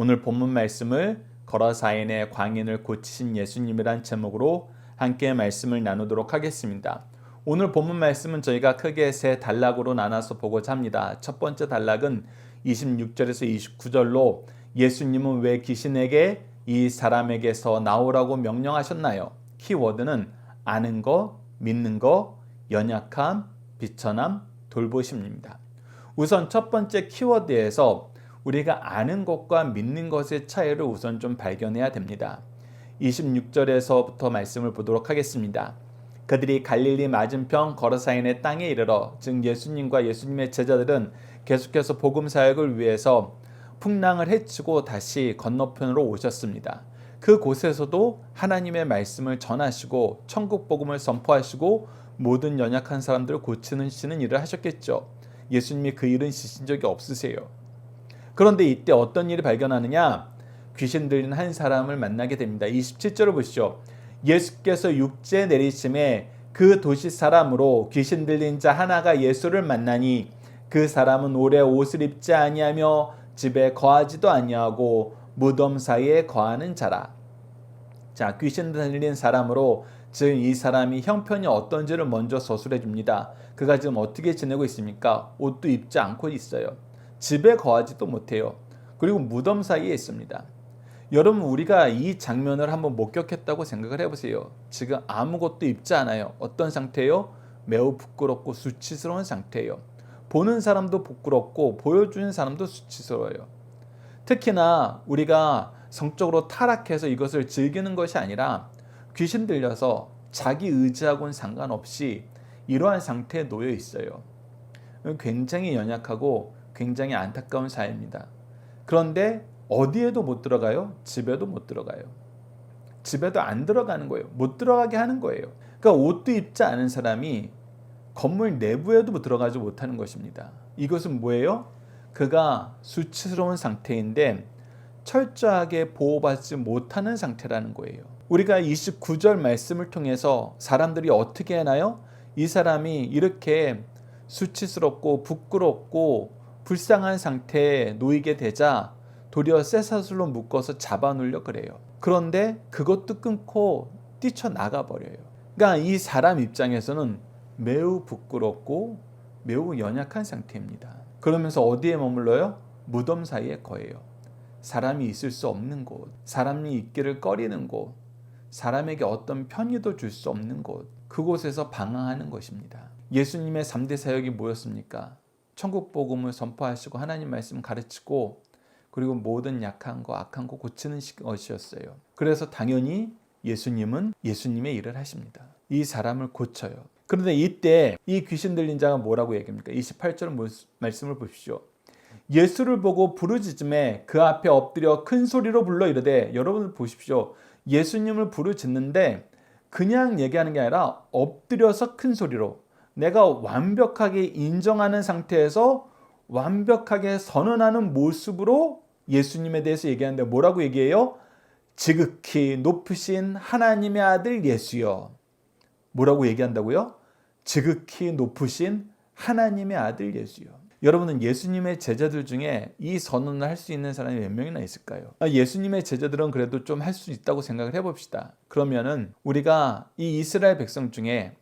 오늘 본문 말씀을 거라사인의 광인을 고치신 예수님이란 제목으로 함께 말씀을 나누도록 하겠습니다. 오늘 본문 말씀은 저희가 크게 세 단락으로 나눠서 보고자 합니다. 첫 번째 단락은 26절에서 29절로 예수님은 왜 귀신에게 이 사람에게서 나오라고 명령하셨나요? 키워드는 아는 거, 믿는 거, 연약함, 비천함, 돌보심입니다. 우선 첫 번째 키워드에서 우리가 아는 것과 믿는 것의 차이를 우선 좀 발견해야 됩니다. 26절에서부터 말씀을 보도록 하겠습니다. 그들이 갈릴리 맞은편 거라사인의 땅에 이르러, 즉 예수님과 예수님의 제자들은 계속해서 복음 사역을 위해서 풍랑을 헤치고 다시 건너편으로 오셨습니다. 그곳에서도 하나님의 말씀을 전하시고 천국 복음을 선포하시고 모든 연약한 사람들을 고치는 일을 하셨겠죠. 예수님이 그 일은 시신 적이 없으세요. 그런데 이때 어떤 일을 발견하느냐? 귀신 들린 한 사람을 만나게 됩니다. 27절을 보시죠. 예수께서 육지에 내리심에 그 도시 사람으로 귀신 들린 자 하나가 예수를 만나니 그 사람은 오래 옷을 입지 아니하며 집에 거하지도 아니하고 무덤 사이에 거하는 자라. 자, 귀신 들린 사람으로, 즉 이 사람이 형편이 어떤지를 먼저 서술해 줍니다. 그가 지금 어떻게 지내고 있습니까? 옷도 입지 않고 있어요. 집에 거하지도 못해요. 그리고 무덤 사이에 있습니다. 여러분, 우리가 이 장면을 한번 목격했다고 생각을 해보세요. 지금 아무것도 입지 않아요. 어떤 상태예요? 매우 부끄럽고 수치스러운 상태예요. 보는 사람도 부끄럽고 보여주는 사람도 수치스러워요. 특히나 우리가 성적으로 타락해서 이것을 즐기는 것이 아니라 귀신 들려서 자기 의지하고는 상관없이 이러한 상태에 놓여 있어요. 굉장히 연약하고 굉장히 안타까운 사회입니다. 그런데 어디에도 못 들어가요? 집에도 못 들어가요. 집에도 안 들어가는 거예요. 못 들어가게 하는 거예요. 그러니까 옷도 입지 않은 사람이 건물 내부에도 들어가지 못하는 것입니다. 이것은 뭐예요? 그가 수치스러운 상태인데 철저하게 보호받지 못하는 상태라는 거예요. 우리가 29절 말씀을 통해서 사람들이 어떻게 하나요? 이 사람이 이렇게 수치스럽고 부끄럽고 불쌍한 상태에 놓이게 되자 도리어 쇠사슬로 묶어서 잡아놓으려 그래요. 그런데 그것도 끊고 뛰쳐나가 버려요. 그러니까 이 사람 입장에서는 매우 부끄럽고 매우 연약한 상태입니다. 그러면서 어디에 머물러요? 무덤 사이에 거해요. 사람이 있을 수 없는 곳, 사람이 있기를 꺼리는 곳, 사람에게 어떤 편의도 줄 수 없는 곳, 그곳에서 방황하는 것입니다. 예수님의 3대 사역이 뭐였습니까? 천국 복음을 선포하시고 하나님 말씀 가르치고 그리고 모든 약한 거, 악한 거 고치는 것이었어요. 그래서 당연히 예수님은 예수님의 일을 하십니다. 이 사람을 고쳐요. 그런데 이때 이 귀신 들린 자가 뭐라고 얘기합니까? 28절 말씀을 보십시오. 예수를 보고 부르짖음에 그 앞에 엎드려 큰 소리로 불러 이르되, 여러분 보십시오. 예수님을 부르짖는데 그냥 얘기하는 게 아니라 엎드려서 큰 소리로, 내가 완벽하게 인정하는 상태에서 완벽하게 선언하는 모습으로 예수님에 대해서 얘기하는데 뭐라고 얘기해요? 지극히 높으신 하나님의 아들 예수여. 뭐라고 얘기한다고요? 지극히 높으신 하나님의 아들 예수여. 여러분은 예수님의 제자들 중에 이 선언을 할 수 있는 사람이 몇 명이나 있을까요? 예수님의 제자들은 그래도 좀 할 수 있다고 생각을 해봅시다. 그러면은 우리가 이 이스라엘 백성 중에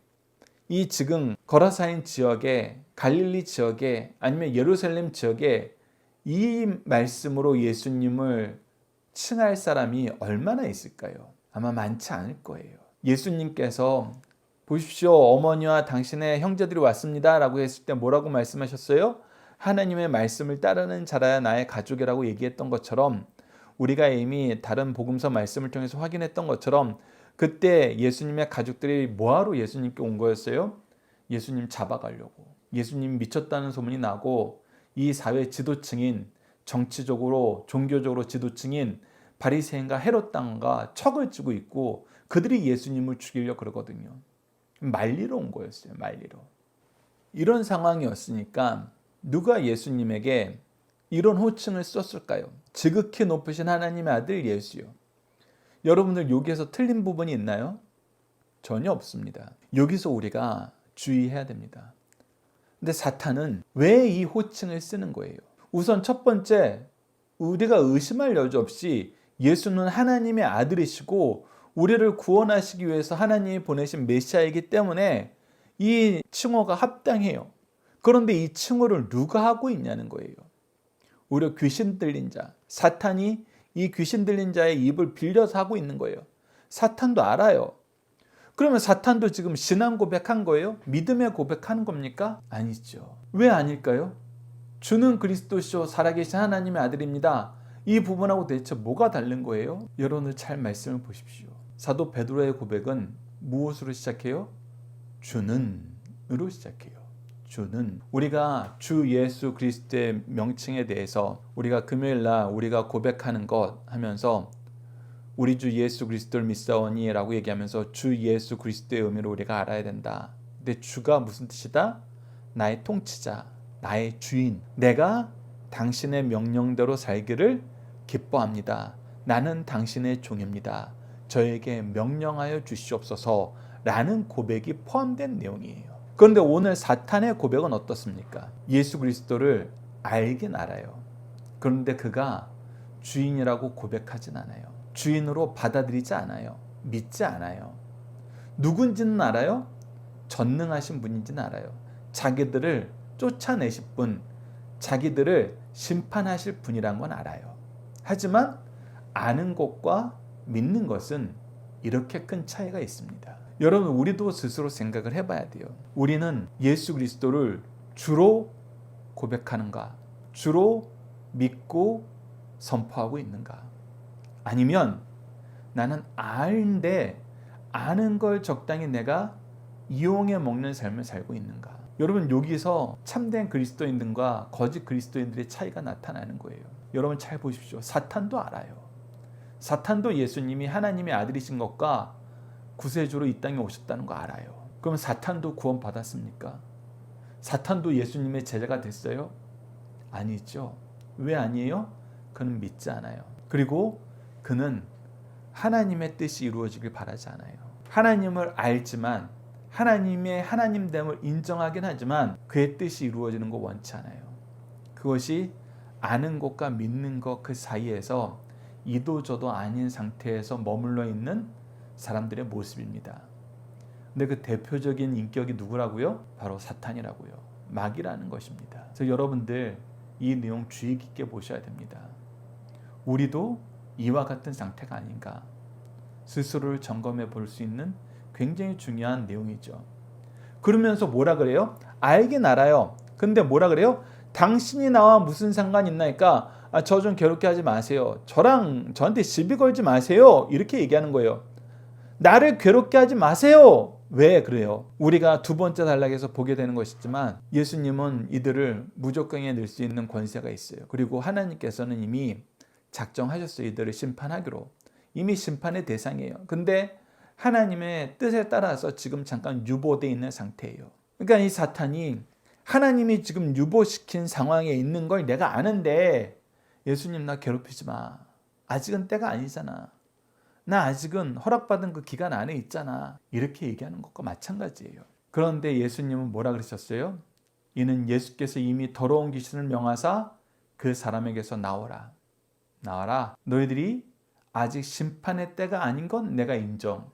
이 지금 거라사인 지역에, 갈릴리 지역에, 아니면 예루살렘 지역에 이 말씀으로 예수님을 칭할 사람이 얼마나 있을까요? 아마 많지 않을 거예요. 예수님께서 보십시오, 어머니와 당신의 형제들이 왔습니다 라고 했을 때 뭐라고 말씀하셨어요? 하나님의 말씀을 따르는 자라야 나의 가족이라고 얘기했던 것처럼, 우리가 이미 다른 복음서 말씀을 통해서 확인했던 것처럼 그때 예수님의 가족들이 뭐하러 예수님께 온 거였어요? 예수님 잡아가려고. 예수님 미쳤다는 소문이 나고 이 사회 지도층인, 정치적으로 종교적으로 지도층인 바리새인과 헤롯 당과 척을 쥐고 있고 그들이 예수님을 죽이려고 그러거든요. 말리러 온 거였어요. 말리러. 이런 상황이었으니까 누가 예수님에게 이런 호칭을 썼을까요? 지극히 높으신 하나님의 아들 예수요. 여러분들 여기에서 틀린 부분이 있나요? 전혀 없습니다. 여기서 우리가 주의해야 됩니다. 근데 사탄은 왜 이 호칭을 쓰는 거예요? 우선 첫 번째, 우리가 의심할 여지 없이 예수는 하나님의 아들이시고 우리를 구원하시기 위해서 하나님이 보내신 메시아이기 때문에 이 칭호가 합당해요. 그런데 이 칭호를 누가 하고 있냐는 거예요. 오히려 귀신 들린 자, 사탄이 이 귀신 들린 자의 입을 빌려서 하고 있는 거예요. 사탄도 알아요. 그러면 사탄도 지금 신앙 고백한 거예요? 믿음의 고백하는 겁니까? 아니죠. 왜 아닐까요? 주는 그리스도시요 살아계신 하나님의 아들입니다. 이 부분하고 대체 뭐가 다른 거예요? 여러분들 잘 말씀을 보십시오. 사도 베드로의 고백은 무엇으로 시작해요? 주는으로 시작해요. 주는. 우리가 주 예수 그리스도의 명칭에 대해서 우리가 금요일날 우리가 고백하는 것 하면서 우리 주 예수 그리스도를 믿사오니 라고 얘기하면서 주 예수 그리스도의 의미를 우리가 알아야 된다. 근데 주가 무슨 뜻이다? 나의 통치자, 나의 주인. 내가 당신의 명령대로 살기를 기뻐합니다. 나는 당신의 종입니다. 저에게 명령하여 주시옵소서 라는 고백이 포함된 내용이에요. 그런데 오늘 사탄의 고백은 어떻습니까? 예수 그리스도를 알긴 알아요. 그런데 그가 주인이라고 고백하진 않아요. 주인으로 받아들이지 않아요. 믿지 않아요. 누군지는 알아요. 전능하신 분인지는 알아요. 자기들을 쫓아내실 분, 자기들을 심판하실 분이란 건 알아요. 하지만 아는 것과 믿는 것은 이렇게 큰 차이가 있습니다. 여러분, 우리도 스스로 생각을 해봐야 돼요. 우리는 예수 그리스도를 주로 고백하는가? 주로 믿고 선포하고 있는가? 아니면 나는 아는데 아는 걸 적당히 내가 이용해 먹는 삶을 살고 있는가? 여러분, 여기서 참된 그리스도인들과 거짓 그리스도인들의 차이가 나타나는 거예요. 여러분 잘 보십시오. 사탄도 알아요. 사탄도 예수님이 하나님의 아들이신 것과 구세주로 이 땅에 오셨다는 거 알아요. 그럼 사탄도 구원 받았습니까? 사탄도 예수님의 제자가 됐어요? 아니죠. 왜 아니에요? 그는 믿지 않아요. 그리고 그는 하나님의 뜻이 이루어지길 바라지 않아요. 하나님을 알지만 하나님의 하나님됨을 인정하긴 하지만 그의 뜻이 이루어지는 거 원치 않아요. 그것이 아는 것과 믿는 것 그 사이에서 이도저도 아닌 상태에서 머물러 있는 사람들의 모습입니다. 근데 그 대표적인 인격이 누구라고요? 바로 사탄이라고요. 마귀라는 것입니다. 그래서 여러분들 이 내용 주의 깊게 보셔야 됩니다. 우리도 이와 같은 상태가 아닌가 스스로를 점검해 볼 수 있는 굉장히 중요한 내용이죠. 그러면서 뭐라 그래요? 알긴 알아요. 근데 뭐라 그래요? 당신이 나와 무슨 상관이 있나니까 저 좀 괴롭게 하지 마세요. 저한테 시비 걸지 마세요. 이렇게 얘기하는 거예요. 나를 괴롭게 하지 마세요. 왜 그래요? 우리가 두 번째 단락에서 보게 되는 것이지만 예수님은 이들을 무조건에 넣을 수 있는 권세가 있어요. 그리고 하나님께서는 이미 작정하셨어요. 이들을 심판하기로. 이미 심판의 대상이에요. 근데 하나님의 뜻에 따라서 지금 잠깐 유보되어 있는 상태예요. 그러니까 이 사탄이 하나님이 지금 유보시킨 상황에 있는 걸 내가 아는데 예수님 나 괴롭히지 마. 아직은 때가 아니잖아. 나 아직은 허락받은 그 기간 안에 있잖아. 이렇게 얘기하는 것과 마찬가지예요. 그런데 예수님은 뭐라 그러셨어요? 이는 예수께서 이미 더러운 귀신을 명하사 그 사람에게서 나오라. 나와라. 너희들이 아직 심판의 때가 아닌 건 내가 인정.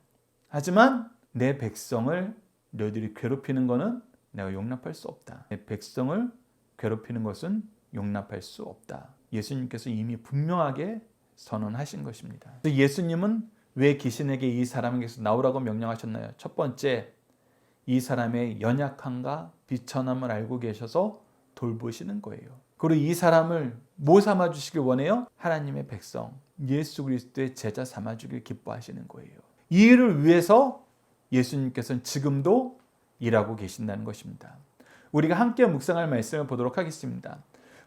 하지만 내 백성을 너희들이 괴롭히는 것은 내가 용납할 수 없다. 내 백성을 괴롭히는 것은 용납할 수 없다. 예수님께서 이미 분명하게 선언하신 것입니다. 예수님은 왜 귀신에게 이 사람에게서 나오라고 명령하셨나요? 첫 번째, 이 사람의 연약함과 비천함을 알고 계셔서 돌보시는 거예요. 그리고 이 사람을 뭐 삼아주시길 원해요? 하나님의 백성, 예수 그리스도의 제자 삼아주길 기뻐하시는 거예요. 이 일을 위해서 예수님께서는 지금도 일하고 계신다는 것입니다. 우리가 함께 묵상할 말씀을 보도록 하겠습니다.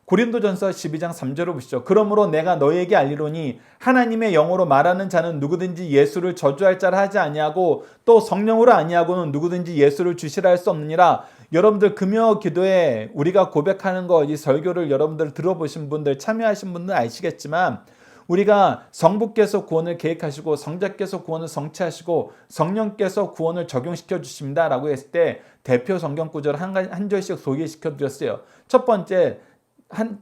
고린도전서 12장 3절을 보시죠. 그러므로 내가 너희에게 알리노니 하나님의 영으로 말하는 자는 누구든지 예수를 저주할 자라 하지 아니하고 또 성령으로 아니하고는 누구든지 예수를 주시라 할 수 없느니라. 여러분들 금요 기도에 우리가 고백하는 거, 이 설교를 여러분들 들어보신 분들, 참여하신 분들 아시겠지만 우리가 성부께서 구원을 계획하시고 성자께서 구원을 성취하시고 성령께서 구원을 적용시켜 주십니다 라고 했을 때 대표 성경 구절을 한 절씩 소개시켜 드렸어요. 첫 번째,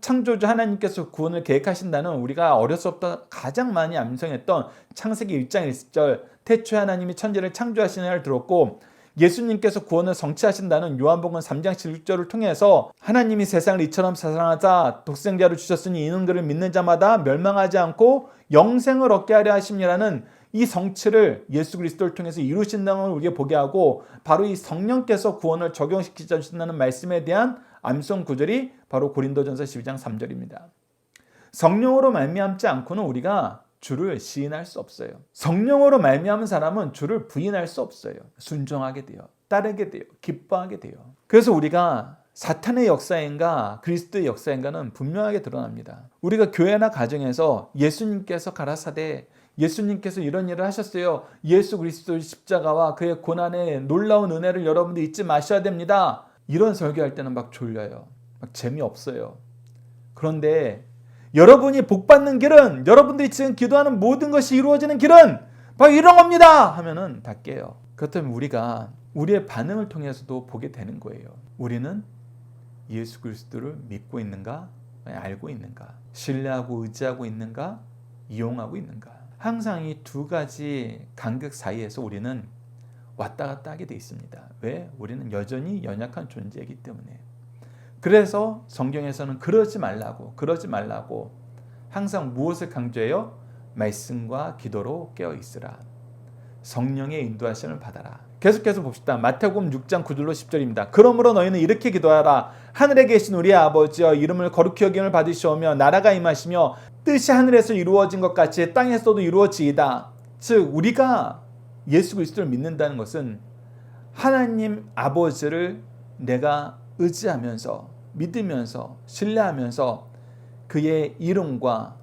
창조주 하나님께서 구원을 계획하신다는 우리가 어려서부터 가장 많이 암송했던 창세기 1장 1절 태초에 하나님이 천지를 창조하시는 날 들었고, 예수님께서 구원을 성취하신다는 요한복음 3장 16절을 통해서 하나님이 세상을 이처럼 사랑하사 독생자를 주셨으니 이는 그를 믿는 자마다 멸망하지 않고 영생을 얻게 하려 하심이라는 이 성취를 예수 그리스도를 통해서 이루신다는 걸 우리에게 보게 하고, 바로 이 성령께서 구원을 적용시키자 주신다는 말씀에 대한 암송 구절이 바로 고린도전서 12장 3절입니다. 성령으로 말미암지 않고는 우리가 주를 시인할 수 없어요. 성령으로 말미암은 사람은 주를 부인할 수 없어요. 순종하게 돼요. 따르게 돼요. 기뻐하게 돼요. 그래서 우리가 사탄의 역사인가 그리스도의 역사인가는 분명하게 드러납니다. 우리가 교회나 가정에서 예수님께서 가라사대 예수님께서 이런 일을 하셨어요. 예수 그리스도의 십자가와 그의 고난의 놀라운 은혜를 여러분들 잊지 마셔야 됩니다. 이런 설교할 때는 막 졸려요. 막 재미없어요. 그런데 여러분이 복받는 길은, 여러분들이 지금 기도하는 모든 것이 이루어지는 길은 바로 이런 겁니다 하면은 다 깨요. 그렇다면 우리가 우리의 반응을 통해서도 보게 되는 거예요. 우리는 예수 그리스도를 믿고 있는가, 알고 있는가, 신뢰하고 의지하고 있는가, 이용하고 있는가. 항상 이 두 가지 간극 사이에서 우리는 왔다 갔다 하게 돼 있습니다. 왜? 우리는 여전히 연약한 존재이기 때문에. 그래서 성경에서는 그러지 말라고 항상 무엇을 강조해요? 말씀과 기도로 깨어 있으라. 성령의 인도하심을 받아라. 계속해서 봅시다. 마태복음 6장 9절로 10절입니다. 그러므로 너희는 이렇게 기도하라. 하늘에 계신 우리 아버지여, 이름을 거룩히 여김을 받으시오며 나라가 임하시며 뜻이 하늘에서 이루어진 것 같이 땅에서도 이루어지이다. 즉 우리가 예수 그리스도를 믿는다는 것은 하나님 아버지를 내가 의지하면서 믿으면서 신뢰하면서 그의 이름과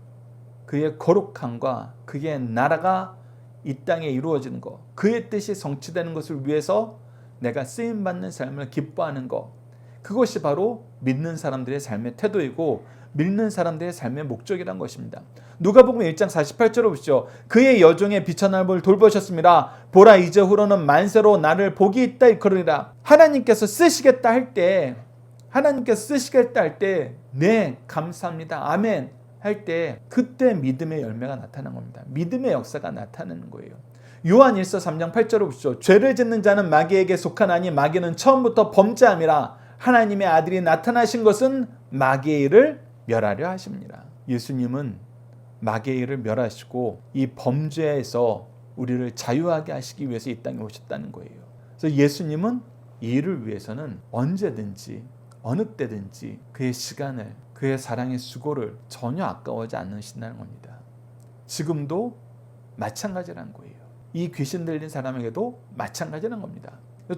그의 거룩함과 그의 나라가 이 땅에 이루어지는 것, 그의 뜻이 성취되는 것을 위해서 내가 쓰임받는 삶을 기뻐하는 것, 그것이 바로 믿는 사람들의 삶의 태도이고 믿는 사람들의 삶의 목적이란 것입니다. 누가복음 1장 48절을 보시죠. 그의 여종의 비천함을 돌보셨습니다. 보라, 이제 후로는 만세로 나를 복이 있다 일컬으리라. 하나님께서 쓰시겠다 할 때, 네 감사합니다 아멘 할 때, 그때 믿음의 열매가 나타나는 겁니다. 믿음의 역사가 나타나는 거예요. 요한 1서 3장 8절을 보시죠. 죄를 짓는 자는 마귀에게 속하나니 마귀는 처음부터 범죄함이라. 하나님의 아들이 나타나신 것은 마귀의 일을 멸하려 하십니다. 예수님은 마귀의 일을 멸하시고 이 범죄에서 우리를 자유하게 하시기 위해서 이 땅에 오셨다는 거예요. 그래서 예수님은 이 일을 위해서는 언제든지 어느 때든지 그의 시간을, 그의 사랑의 수고를 전혀 아까워하지 않으신다는 겁니다. 지금도 마찬가지라는 거예요. 이 귀신 들린 사람에게도 마찬가지라는 겁니다.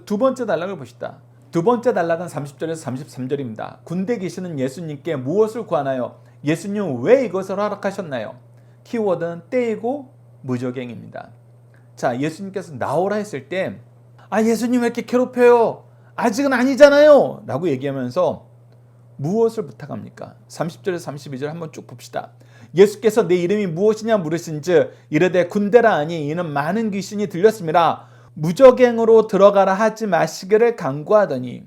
두 번째 단락을 보시다. 두 번째 단락은 30절에서 33절입니다. 군대 귀신은 예수님께 무엇을 구하나요? 예수님은 왜 이것을 허락하셨나요? 키워드는 때이고 무적행입니다. 자, 예수님께서 나오라 했을 때, 예수님 왜 이렇게 괴롭혀요? 아직은 아니잖아요 라고 얘기하면서 무엇을 부탁합니까? 30절에서 32절 한번 쭉 봅시다. 예수께서 내 이름이 무엇이냐 물으신즉 이르되 군대라 하니 이는 많은 귀신이 들렸습니다. 무적행으로 들어가라 하지 마시기를 간구하더니.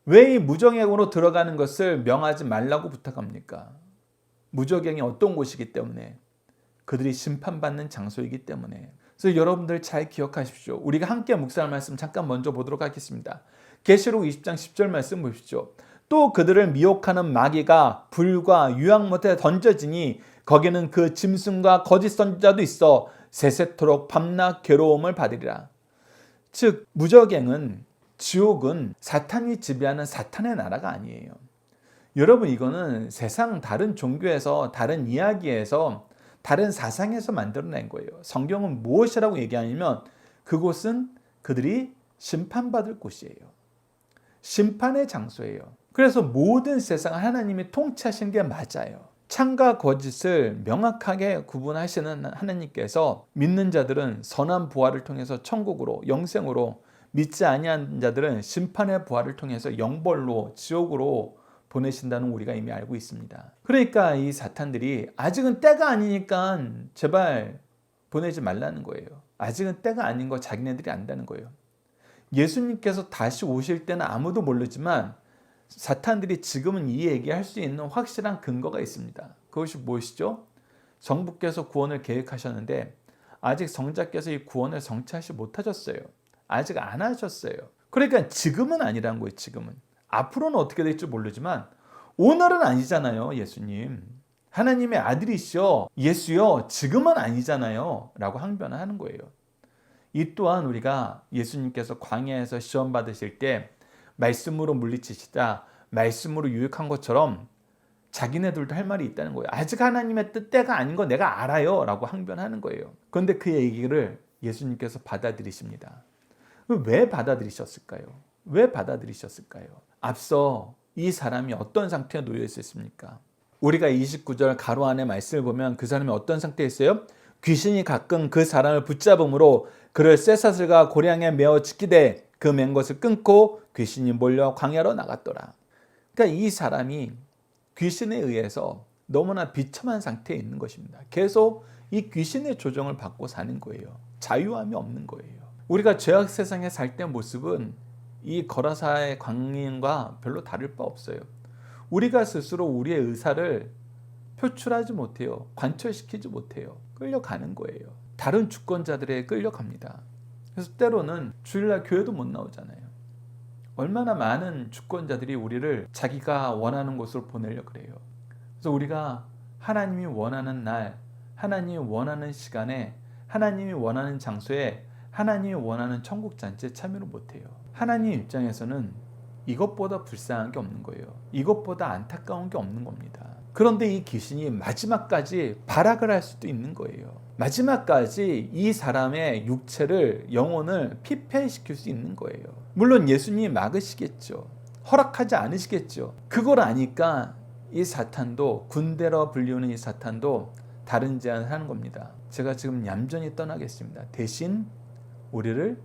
왜 이 무적행으로 들어가는 것을 명하지 말라고 부탁합니까? 무적행이 어떤 곳이기 때문에, 그들이 심판받는 장소이기 때문에. 그래서 여러분들 잘 기억하십시오. 우리가 함께 묵상할 말씀 잠깐 먼저 보도록 하겠습니다. 계시록 20장 10절 말씀 보십시오. 또 그들을 미혹하는 마귀가 불과 유황못에 던져지니 거기는 그 짐승과 거짓 선지자도 있어 세세토록 밤낮 괴로움을 받으리라. 즉 무적행은, 지옥은 사탄이 지배하는 사탄의 나라가 아니에요. 여러분, 이거는 세상 다른 종교에서, 다른 이야기에서, 다른 사상에서 만들어낸 거예요. 성경은 무엇이라고 얘기하냐면 그곳은 그들이 심판받을 곳이에요. 심판의 장소예요. 그래서 모든 세상을 하나님이 통치하시는 게 맞아요. 참과 거짓을 명확하게 구분하시는 하나님께서 믿는 자들은 선한 부활을 통해서 천국으로, 영생으로, 믿지 아니한 자들은 심판의 부활을 통해서 영벌로, 지옥으로 보내신다는 우리가 이미 알고 있습니다. 그러니까 이 사탄들이 아직은 때가 아니니까 제발 보내지 말라는 거예요. 아직은 때가 아닌 거 자기네들이 안다는 거예요. 예수님께서 다시 오실 때는 아무도 모르지만 사탄들이 지금은 이 얘기할 수 있는 확실한 근거가 있습니다. 그것이 무엇이죠? 정부께서 구원을 계획하셨는데 아직 성자께서 이 구원을 성취하지 못하셨어요. 아직 안 하셨어요. 그러니까 지금은 아니라는 거예요. 지금은. 앞으로는 어떻게 될지 모르지만 오늘은 아니잖아요. 예수님. 하나님의 아들이시여 예수여 지금은 아니잖아요. 라고 항변을 하는 거예요. 이 또한 우리가 예수님께서 광야에서 시험 받으실 때 말씀으로 물리치시다 말씀으로 유익한 것처럼 자기네들도 할 말이 있다는 거예요. 아직 하나님의 뜻대가 아닌 거 내가 알아요 라고 항변하는 거예요. 그런데 그 얘기를 예수님께서 받아들이십니다. 왜 받아들이셨을까요? 왜 받아들이셨을까요? 앞서 이 사람이 어떤 상태에 놓여 있었습니까? 우리가 29절 가로 안에 말씀을 보면 그 사람이 어떤 상태에 있어요? 귀신이 가끔 그 사람을 붙잡음으로 그를 쇠사슬과 고량에 메어 지키되 그 맨 것을 끊고 귀신이 몰려 광야로 나갔더라. 그러니까 이 사람이 귀신에 의해서 너무나 비참한 상태에 있는 것입니다. 계속 이 귀신의 조정을 받고 사는 거예요. 자유함이 없는 거예요. 우리가 죄악 세상에 살 때 모습은 이 거라사의 광인과 별로 다를 바 없어요. 우리가 스스로 우리의 의사를 표출하지 못해요. 관철시키지 못해요. 끌려가는 거예요. 다른 주권자들에 끌려갑니다. 그래서 때로는 주일날 교회도 못 나오잖아요. 얼마나 많은 주권자들이 우리를 자기가 원하는 곳으로 보내려고 그래요. 그래서 우리가 하나님이 원하는 날, 하나님이 원하는 시간에, 하나님이 원하는 장소에, 하나님이 원하는 천국 잔치에 참여를 못해요. 하나님 입장에서는 이것보다 불쌍한 게 없는 거예요. 이것보다 안타까운 게 없는 겁니다. 그런데 이 귀신이 마지막까지 발악을 할 수도 있는 거예요. 마지막까지 이 사람의 육체를, 영혼을 피폐시킬 수 있는 거예요. 물론 예수님이 막으시겠죠. 허락하지 않으시겠죠. 그걸 아니까 이 사탄도, 군대로 불리우는 이 사탄도 다른 제안을 하는 겁니다. 제가 지금 얌전히 떠나겠습니다. 대신 우리를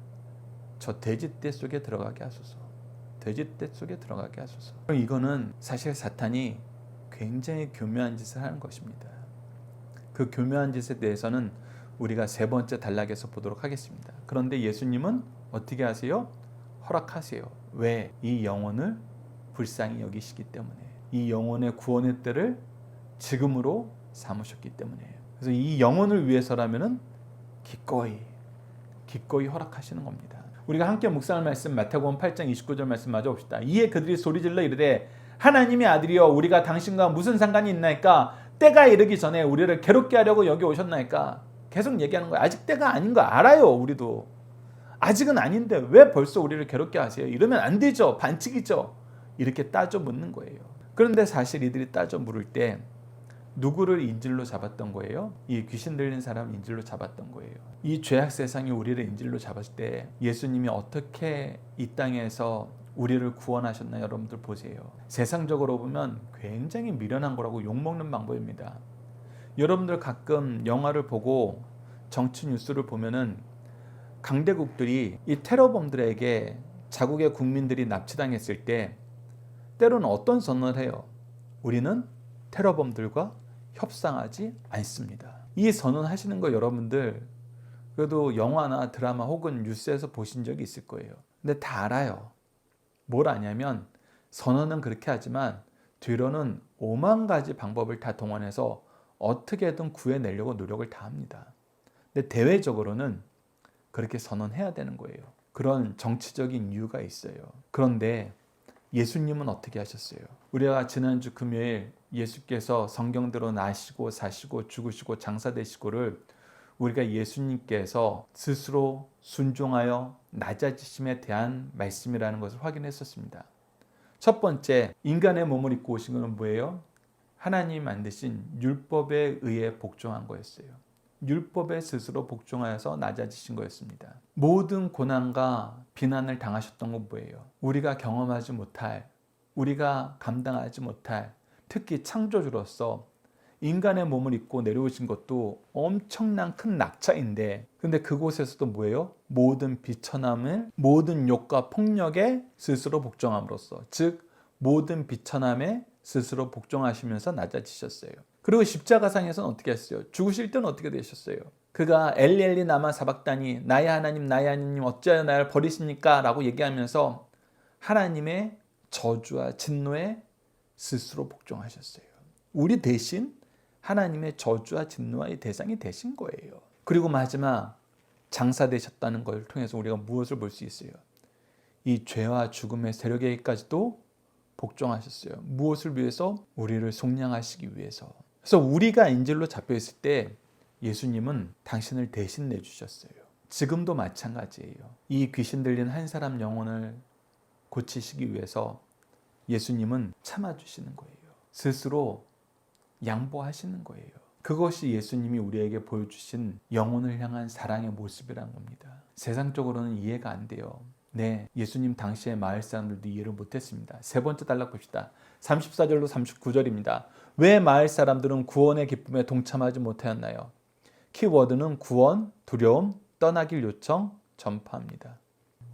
저 돼지떼 속에 들어가게 하소서. 돼지떼 속에 들어가게 하소서. 이거는 사실 사탄이 굉장히 교묘한 짓을 하는 것입니다. 그 교묘한 짓에 대해서는 우리가 세 번째 단락에서 보도록 하겠습니다. 그런데 예수님은 어떻게 하세요? 허락하세요. 왜? 이 영혼을 불쌍히 여기시기 때문에. 이 영혼의 구원의 때를 지금으로 삼으셨기 때문에. 그래서 이 영혼을 위해서라면은 기꺼이 허락하시는 겁니다. 우리가 함께 묵상할 말씀 마태복음 8장 29절 말씀 마저 봅시다. 이에 그들이 소리질러 이르되 하나님의 아들이여 우리가 당신과 무슨 상관이 있나이까? 때가 이르기 전에 우리를 괴롭게 하려고 여기 오셨나이까? 계속 얘기하는 거예요. 아직 때가 아닌 거 알아요. 우리도. 아직은 아닌데 왜 벌써 우리를 괴롭게 하세요? 이러면 안 되죠. 반칙이죠. 이렇게 따져 묻는 거예요. 그런데 사실 이들이 따져 물을 때 누구를 인질로 잡았던 거예요? 이 귀신 들린 사람을 인질로 잡았던 거예요. 이 죄악 세상이 우리를 인질로 잡았을 때 예수님이 어떻게 이 땅에서 우리를 구원하셨나 여러분들 보세요. 세상적으로 보면 굉장히 미련한 거라고 욕먹는 방법입니다. 여러분들 가끔 영화를 보고 정치 뉴스를 보면은 강대국들이 이 테러범들에게 자국의 국민들이 납치당했을 때 때로는 어떤 선언을 해요? 우리는 테러범들과 협상하지 않습니다. 이 선언하시는 거 여러분들 그래도 영화나 드라마 혹은 뉴스에서 보신 적이 있을 거예요. 근데 다 알아요. 뭘 아냐면 선언은 그렇게 하지만 뒤로는 5만 가지 방법을 다 동원해서 어떻게든 구해내려고 노력을 다 합니다. 근데 대외적으로는 그렇게 선언해야 되는 거예요. 그런 정치적인 이유가 있어요. 그런데 예수님은 어떻게 하셨어요? 우리가 지난주 금요일 예수께서 성경대로 나시고 사시고 죽으시고 장사되시고를 우리가 예수님께서 스스로 순종하여 낮아지심에 대한 말씀이라는 것을 확인했었습니다. 첫 번째, 인간의 몸을 입고 오신 것은 뭐예요? 하나님 만드신 율법에 의해 복종한 거였어요. 율법에 스스로 복종하여서 낮아지신 거였습니다. 모든 고난과 비난을 당하셨던 건 뭐예요? 우리가 경험하지 못할, 우리가 감당하지 못할, 특히 창조주로서 인간의 몸을 입고 내려오신 것도 엄청난 큰 낙차인데 근데 그곳에서도 뭐예요? 모든 비천함을 모든 욕과 폭력에 스스로 복종함으로써 즉 모든 비천함에 스스로 복종하시면서 낮아지셨어요. 그리고 십자가상에서는 어떻게 했어요? 죽으실 때는 어떻게 되셨어요? 그가 엘리 엘리 나마 사박다니 나의 하나님 어찌하여 나를 버리십니까? 라고 얘기하면서 하나님의 저주와 진노에 스스로 복종하셨어요. 우리 대신 하나님의 저주와 진노의 대상이 되신 거예요. 그리고 마지막 장사되셨다는 걸 통해서 우리가 무엇을 볼 수 있어요? 이 죄와 죽음의 세력에게까지도 복종하셨어요. 무엇을 위해서? 우리를 속량하시기 위해서. 그래서 우리가 인질로 잡혀 있을 때 예수님은 당신을 대신 내주셨어요. 지금도 마찬가지예요. 이 귀신 들린 한 사람 영혼을 고치시기 위해서 예수님은 참아주시는 거예요. 스스로 양보하시는 거예요. 그것이 예수님이 우리에게 보여주신 영혼을 향한 사랑의 모습이란 겁니다. 세상적으로는 이해가 안 돼요. 네, 예수님 당시의 마을 사람들도 이해를 못했습니다. 세 번째 단락 봅시다. 34절로 39절입니다. 왜 마을 사람들은 구원의 기쁨에 동참하지 못하였나요? 키워드는 구원, 두려움, 떠나길 요청, 전파합니다.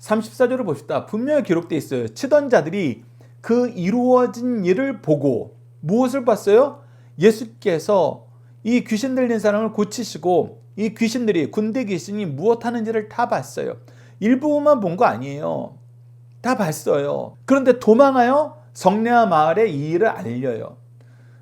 34절을 봅시다. 분명히 기록되어 있어요. 치던 자들이 그 이루어진 일을 보고 무엇을 봤어요? 예수께서 이 귀신 들린 사람을 고치시고 이 귀신들이 군대 귀신이 무엇 하는지를 다 봤어요. 일부만 본 거 아니에요. 다 봤어요. 그런데 도망하여 성내와 마을에 이 일을 알려요.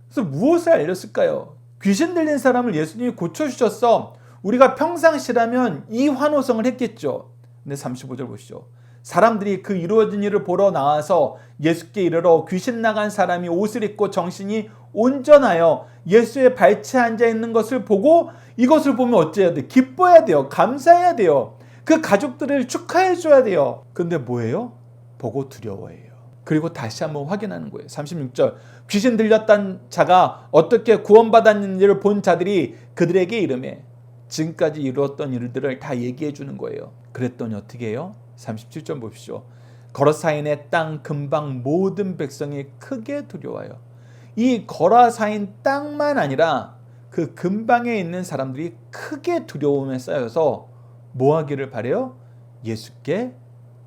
그래서 무엇을 알렸을까요? 귀신 들린 사람을 예수님이 고쳐주셨어. 우리가 평상시라면 이 환호성을 했겠죠. 근데 35절 보시죠. 사람들이 그 이루어진 일을 보러 나와서 예수께 이르러 귀신 나간 사람이 옷을 입고 정신이 온전하여 예수의 발치에 앉아 있는 것을 보고 이것을 보면 어째야 돼? 기뻐해야 돼요. 감사해야 돼요. 그 가족들을 축하해 줘야 돼요. 근데 뭐예요? 보고 두려워해요. 그리고 다시 한번 확인하는 거예요. 36절. 귀신 들렸던 자가 어떻게 구원받았는지를 본 자들이 그들에게 이르매 지금까지 이루었던 일들을 다 얘기해 주는 거예요. 그랬더니 어떻게 해요? 37절 보십시오. 거라사인의 땅 근방 모든 백성이 크게 두려워요. 이 거라사인 땅만 아니라 그 근방에 있는 사람들이 크게 두려움에 쌓여서 뭐 하기를 바래요? 예수께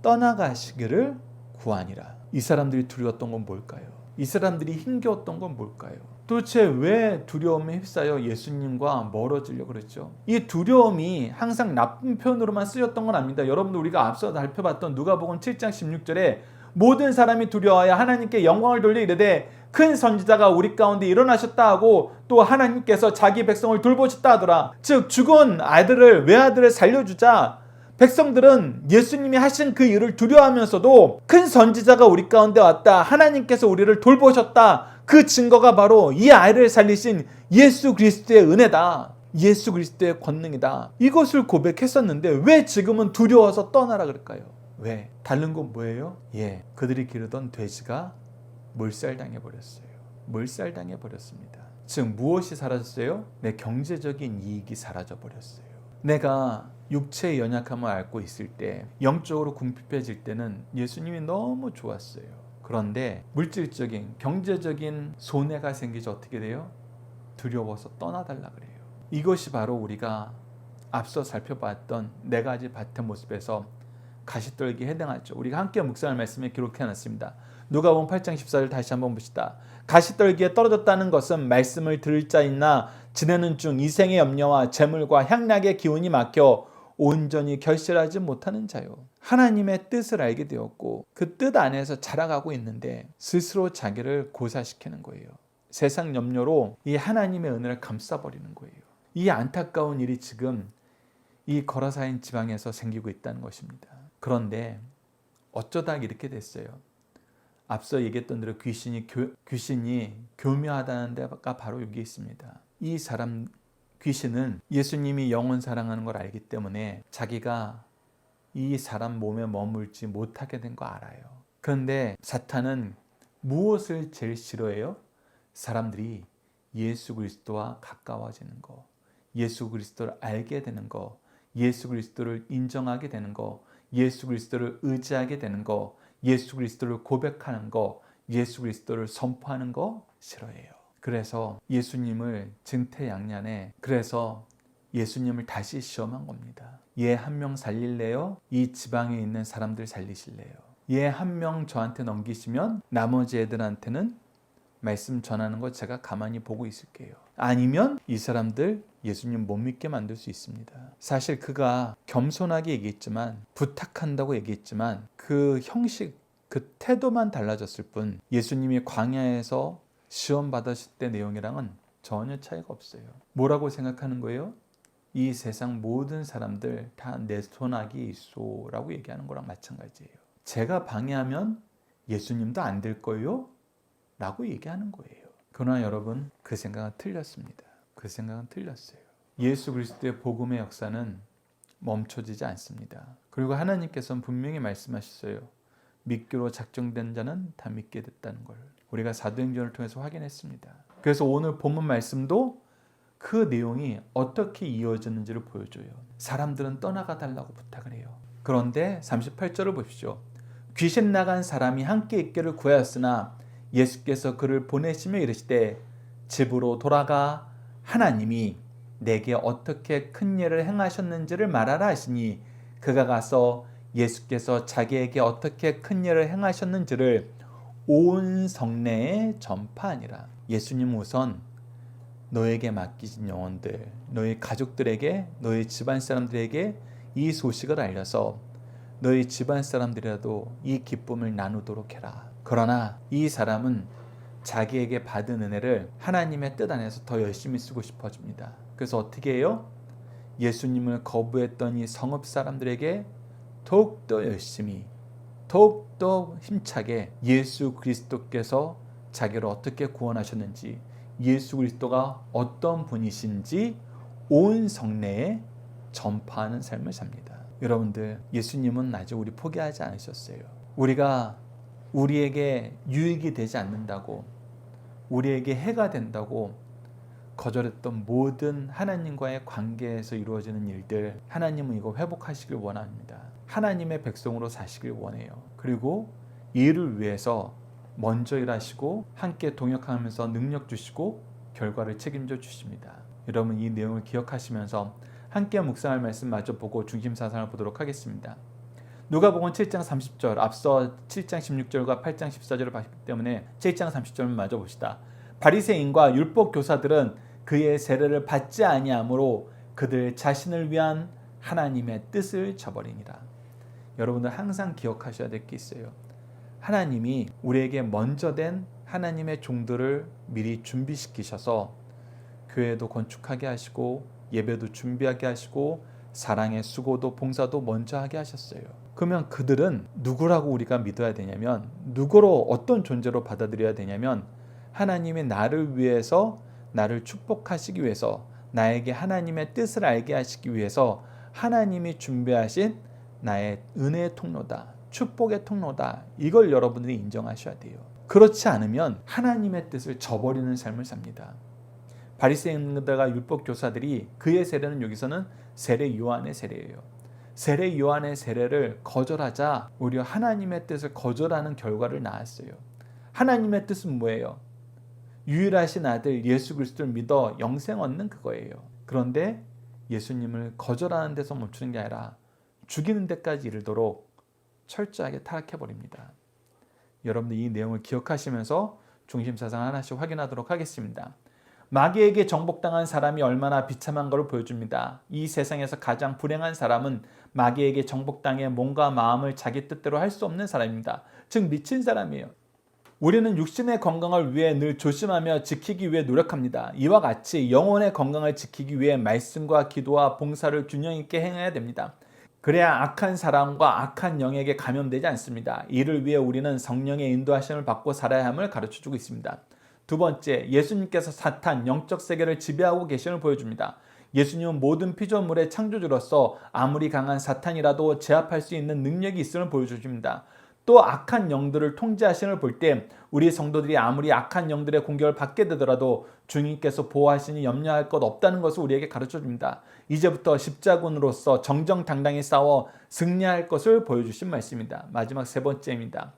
떠나가시기를 구하니라. 이 사람들이 두려웠던 건 뭘까요? 이 사람들이 힘겨웠던 건 뭘까요? 도대체 왜 두려움에 휩싸여 예수님과 멀어지려고 그랬죠? 이 두려움이 항상 나쁜 표현으로만 쓰였던 건 아닙니다. 여러분들 우리가 앞서 살펴봤던 누가복음 7장 16절에 모든 사람이 두려워하여 하나님께 영광을 돌려 이르되 큰 선지자가 우리 가운데 일어나셨다 하고 또 하나님께서 자기 백성을 돌보셨다 하더라. 즉 죽은 아들을 외아들을 살려주자 백성들은 예수님이 하신 그 일을 두려워하면서도 큰 선지자가 우리 가운데 왔다. 하나님께서 우리를 돌보셨다. 그 증거가 바로 이 아이를 살리신 예수 그리스도의 은혜다. 예수 그리스도의 권능이다. 이것을 고백했었는데 왜 지금은 두려워서 떠나라 그럴까요? 왜? 다른 건 뭐예요? 그들이 기르던 돼지가 몰살당해버렸어요. 몰살당해버렸습니다. 즉 무엇이 사라졌어요? 내 경제적인 이익이 사라져버렸어요. 내가 육체의 연약함을 앓고 있을 때 영적으로 궁핍해질 때는 예수님이 너무 좋았어요. 그런데 물질적인 경제적인 손해가 생기지 어떻게 돼요? 두려워서 떠나달라 그래요. 이것이 바로 우리가 앞서 살펴봤던 네 가지 밭의 모습에서 가시떨기에 해당하죠. 우리가 함께 묵상할 말씀에 기록해놨습니다. 누가복음 8장 14절 다시 한번 봅시다. 가시떨기에 떨어졌다는 것은 말씀을 들을 자 있나 지내는 중 이생의 염려와 재물과 향락의 기운이 막혀 온전히 결실하지 못하는 자요. 하나님의 뜻을 알게 되었고 그 뜻 안에서 자라가고 있는데 스스로 자기를 고사시키는 거예요. 세상 염려로 이 하나님의 은혜를 감싸버리는 거예요. 이 안타까운 일이 지금 이 거라사인 지방에서 생기고 있다는 것입니다. 그런데 어쩌다 이렇게 됐어요. 앞서 얘기했던 대로 귀신이 교묘하다는 데가 바로 여기 있습니다. 이 사람 귀신은 예수님이 영혼 사랑하는 걸 알기 때문에 자기가 이 사람 몸에 머물지 못하게 된 거 알아요. 그런데 사탄은 무엇을 제일 싫어해요? 사람들이 예수 그리스도와 가까워지는 거, 예수 그리스도를 알게 되는 거, 예수 그리스도를 인정하게 되는 거, 예수 그리스도를 의지하게 되는 거, 예수 그리스도를 고백하는 거, 예수 그리스도를 선포하는 거 싫어해요. 그래서 예수님을 증태양년에 그래서 예수님을 다시 시험한 겁니다. 얘 한 명 살릴래요? 이 지방에 있는 사람들 살리실래요? 얘 한 명 저한테 넘기시면 나머지 애들한테는 말씀 전하는 거 제가 가만히 보고 있을게요. 아니면 이 사람들 예수님 못 믿게 만들 수 있습니다. 사실 그가 겸손하게 얘기했지만 부탁한다고 얘기했지만 그 형식 그 태도만 달라졌을 뿐 예수님이 광야에서 시험 받으실 때 내용이랑은 전혀 차이가 없어요. 뭐라고 생각하는 거예요? 이 세상 모든 사람들 다 내 손아귀에 있소 라고 얘기하는 거랑 마찬가지예요. 제가 방해하면 예수님도 안 될 거예요? 라고 얘기하는 거예요. 그러나 여러분, 그 생각은 틀렸습니다. 그 생각은 틀렸어요. 예수 그리스도의 복음의 역사는 멈춰지지 않습니다. 그리고 하나님께서는 분명히 말씀하셨어요. 믿기로 작정된 자는 다 믿게 됐다는 걸 우리가 사도행전을 통해서 확인했습니다. 그래서 오늘 본문 말씀도 그 내용이 어떻게 이어졌는지를 보여줘요. 사람들은 떠나가 달라고 부탁을 해요. 그런데 38절을 보십시오. 귀신 나간 사람이 함께 있기를 구하였으나 예수께서 그를 보내시며 이르시되 집으로 돌아가 하나님이 내게 어떻게 큰 일을 행하셨는지를 말하라 하시니 그가 가서 예수께서 자기에게 어떻게 큰 일을 행하셨는지를 온 성내에 전파하니라. 예수님은 우선 너에게 맡기신 영혼들, 너희 가족들에게, 너희 집안 사람들에게 이 소식을 알려서 너희 집안 사람들이라도 이 기쁨을 나누도록 해라. 그러나 이 사람은 자기에게 받은 은혜를 하나님의 뜻 안에서 더 열심히 쓰고 싶어집니다. 그래서 어떻게 해요? 예수님을 거부했던 이 성읍 사람들에게 더욱더 열심히, 더욱더 힘차게 예수 그리스도께서 자기를 어떻게 구원하셨는지, 예수 그리스도가 어떤 분이신지 온 성내에 전파하는 삶을 삽니다. 여러분들, 예수님은 아직 우리 포기하지 않으셨어요. 우리가 우리에게 유익이 되지 않는다고, 우리에게 해가 된다고 거절했던 모든 하나님과의 관계에서 이루어지는 일들, 하나님은 이거 회복하시길 원합니다. 하나님의 백성으로 사시길 원해요. 그리고 이를 위해서 먼저 일하시고 함께 동역하면서 능력 주시고 결과를 책임져 주십니다. 여러분, 이 내용을 기억하시면서 함께 묵상할 말씀 마저 보고 중심 사상을 보도록 하겠습니다. 누가복음 7장 30절, 앞서 7장 16절과 8장 14절을 봤기 때문에 7장 30절을 마저 봅시다. 바리새인과 율법 교사들은 그의 세례를 받지 아니하므로 그들 자신을 위한 하나님의 뜻을 저버리니라. 여러분들 항상 기억하셔야 될 게 있어요. 하나님이 우리에게 먼저 된 하나님의 종들을 미리 준비시키셔서 교회도 건축하게 하시고 예배도 준비하게 하시고 사랑의 수고도 봉사도 먼저 하게 하셨어요. 그러면 그들은 누구라고 우리가 믿어야 되냐면, 누구로, 어떤 존재로 받아들여야 되냐면, 하나님이 나를 위해서, 나를 축복하시기 위해서, 나에게 하나님의 뜻을 알게 하시기 위해서 하나님이 준비하신 나의 은혜의 통로다, 축복의 통로다. 이걸 여러분들이 인정하셔야 돼요. 그렇지 않으면 하나님의 뜻을 저버리는 삶을 삽니다. 바리새인들과 율법 교사들이, 그의 세례는 여기서는 세례 요한의 세례예요. 세례 요한의 세례를 거절하자 오히려 하나님의 뜻을 거절하는 결과를 낳았어요. 하나님의 뜻은 뭐예요? 유일하신 아들 예수 그리스도를 믿어 영생 얻는 그거예요. 그런데 예수님을 거절하는 데서 멈추는 게 아니라 죽이는 데까지 이르도록 철저하게 타락해버립니다. 여러분들 이 내용을 기억하시면서 중심사상 하나씩 확인하도록 하겠습니다. 마귀에게 정복당한 사람이 얼마나 비참한 것을 보여줍니다. 이 세상에서 가장 불행한 사람은 마귀에게 정복당해 몸과 마음을 자기 뜻대로 할 수 없는 사람입니다. 즉 미친 사람이에요. 우리는 육신의 건강을 위해 늘 조심하며 지키기 위해 노력합니다. 이와 같이 영혼의 건강을 지키기 위해 말씀과 기도와 봉사를 균형 있게 행해야 됩니다. 그래야 악한 사람과 악한 영에게 감염되지 않습니다. 이를 위해 우리는 성령의 인도하심을 받고 살아야 함을 가르쳐주고 있습니다. 두 번째, 예수님께서 사탄, 영적 세계를 지배하고 계심을 보여줍니다. 예수님은 모든 피조물의 창조주로서 아무리 강한 사탄이라도 제압할 수 있는 능력이 있음을 보여주십니다. 또 악한 영들을 통제하심을 볼 때 우리 성도들이 아무리 악한 영들의 공격을 받게 되더라도 주님께서 보호하시니 염려할 것 없다는 것을 우리에게 가르쳐줍니다. 이제부터 십자군으로서 정정당당히 싸워 승리할 것을 보여주신 말씀입니다. 마지막 세 번째입니다.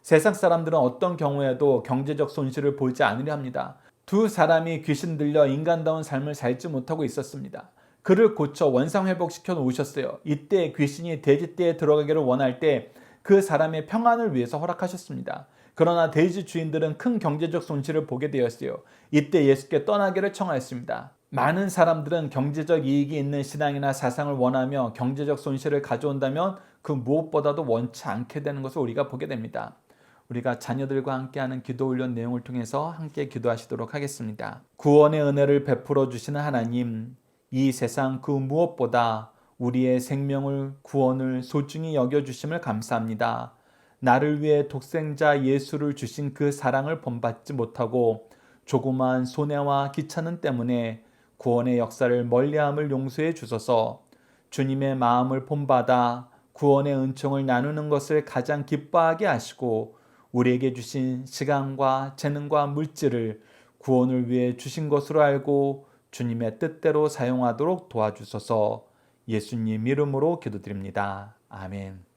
세상 사람들은 어떤 경우에도 경제적 손실을 보지 않으려 합니다. 두 사람이 귀신 들려 인간다운 삶을 살지 못하고 있었습니다. 그를 고쳐 원상회복시켜 놓으셨어요. 이때 귀신이 돼지떼에 들어가기를 원할 때 그 사람의 평안을 위해서 허락하셨습니다. 그러나 돼지 주인들은 큰 경제적 손실을 보게 되었어요. 이때 예수께 떠나기를 청하였습니다. 많은 사람들은 경제적 이익이 있는 신앙이나 사상을 원하며 경제적 손실을 가져온다면 그 무엇보다도 원치 않게 되는 것을 우리가 보게 됩니다. 우리가 자녀들과 함께하는 기도 훈련 내용을 통해서 함께 기도하시도록 하겠습니다. 구원의 은혜를 베풀어 주시는 하나님, 이 세상 그 무엇보다 우리의 생명을 구원을 소중히 여겨주심을 감사합니다. 나를 위해 독생자 예수를 주신 그 사랑을 본받지 못하고 조그마한 손해와 귀찮음 때문에 구원의 역사를 멀리함을 용서해 주소서. 주님의 마음을 본받아 구원의 은총을 나누는 것을 가장 기뻐하게 하시고 우리에게 주신 시간과 재능과 물질을 구원을 위해 주신 것으로 알고 주님의 뜻대로 사용하도록 도와주소서. 예수님 이름으로 기도드립니다. 아멘.